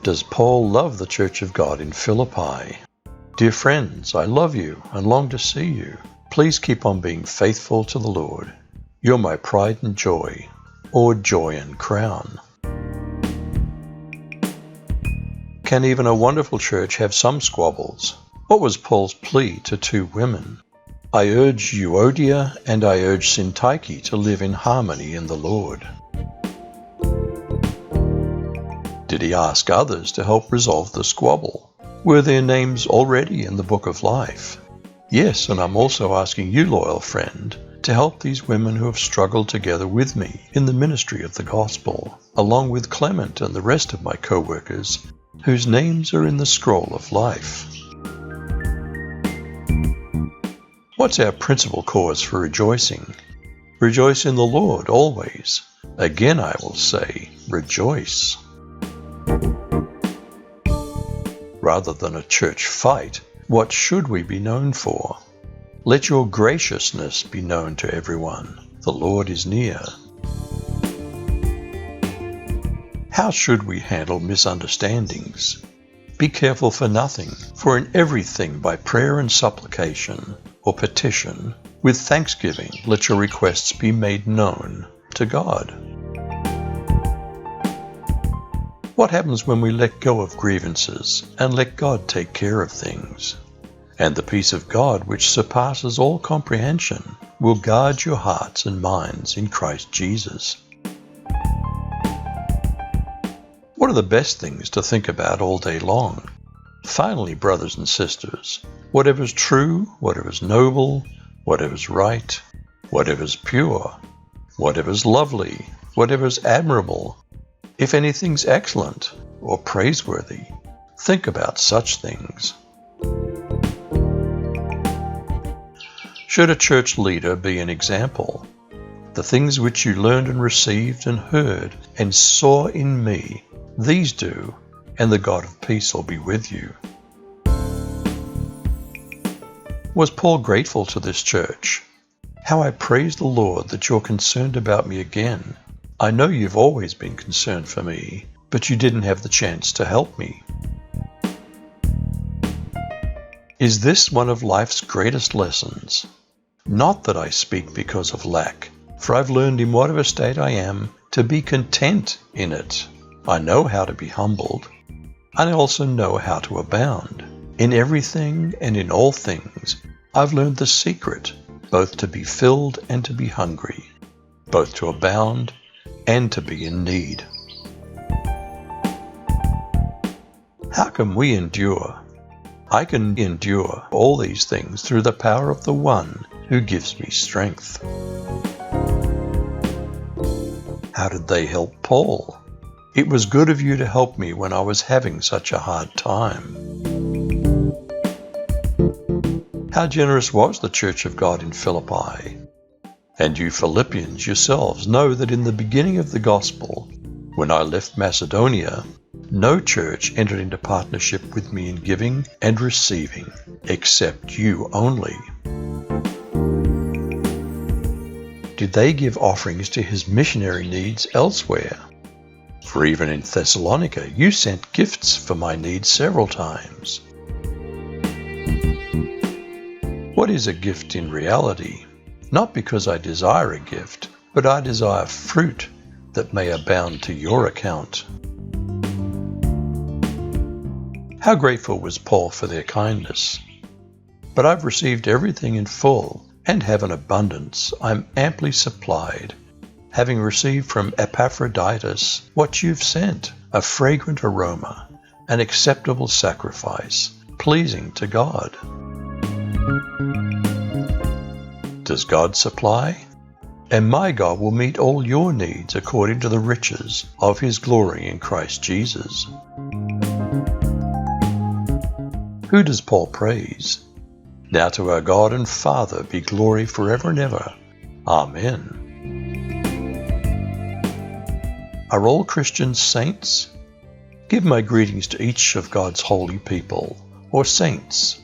Does Paul love the church of God in Philippi? Dear friends, I love you and long to see you. Please keep on being faithful to the Lord. You're my pride and joy, or joy and crown. Can even a wonderful church have some squabbles? What was Paul's plea to two women? I urge Euodia and I urge Syntyche to live in harmony in the Lord. Did he ask others to help resolve the squabble? Were their names already in the book of life? Yes, and I'm also asking you, loyal friend, to help these women who have struggled together with me in the ministry of the gospel, along with Clement and the rest of my co-workers, whose names are in the scroll of life. What's our principal cause for rejoicing? Rejoice in the Lord always. Again I will say, rejoice. Rather than a church fight, what should we be known for? Let your graciousness be known to everyone. The Lord is near. How should we handle misunderstandings? Be careful for nothing, for in everything by prayer and supplication, or petition, with thanksgiving let your requests be made known to God. What happens when we let go of grievances and let God take care of things? And the peace of God, which surpasses all comprehension, will guard your hearts and minds in Christ Jesus. What are the best things to think about all day long? Finally, brothers and sisters, whatever's true, whatever's noble, whatever's right, whatever's pure, whatever's lovely, whatever's admirable, if anything's excellent or praiseworthy, think about such things. Should a church leader be an example? The things which you learned and received and heard and saw in me, these do, and the God of peace will be with you. Was Paul grateful to this church? How I praise the Lord that you're concerned about me again. I know you've always been concerned for me, but you didn't have the chance to help me. Is this one of life's greatest lessons? Not that I speak because of lack, for I've learned in whatever state I am to be content in it. I know how to be humbled, and I also know how to abound. In everything and in all things, I've learned the secret, both to be filled and to be hungry, both to abound and to be in need. How can we endure? I can endure all these things through the power of the one who gives me strength. How did they help Paul? It was good of you to help me when I was having such a hard time. How generous was the church of God in Philippi? And you Philippians yourselves know that in the beginning of the gospel, when I left Macedonia, no church entered into partnership with me in giving and receiving, except you only. Did they give offerings to his missionary needs elsewhere? For even in Thessalonica, you sent gifts for my needs several times. What is a gift in reality? Not because I desire a gift, but I desire fruit that may abound to your account. How grateful was Paul for their kindness. But I've received everything in full and have an abundance. I'm amply supplied, having received from Epaphroditus what you've sent, a fragrant aroma, an acceptable sacrifice, pleasing to God. Does God supply? And my God will meet all your needs according to the riches of his glory in Christ Jesus. Who does Paul praise? Now to our God and Father be glory forever and ever. Amen. Are all Christians saints? Give my greetings to each of God's holy people, or saints,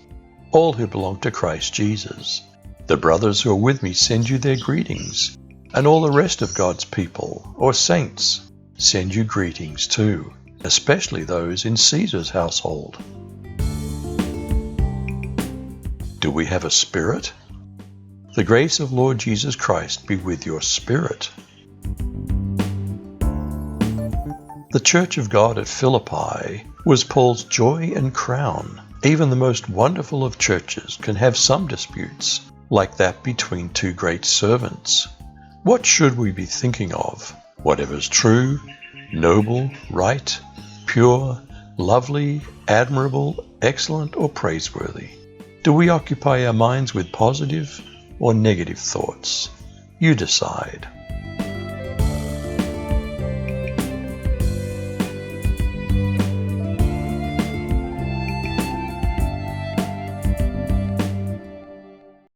all who belong to Christ Jesus. The brothers who are with me send you their greetings, and all the rest of God's people, or saints, send you greetings too. especially those in Caesar's household. Do we have a spirit? The grace of Lord Jesus Christ be with your spirit. The Church of God at Philippi was Paul's joy and crown. Even the most wonderful of churches can have some disputes, like that between two great servants. What should we be thinking of? Whatever's true, noble, right, pure, lovely, admirable, excellent, or praiseworthy. Do we occupy our minds with positive or negative thoughts? You decide.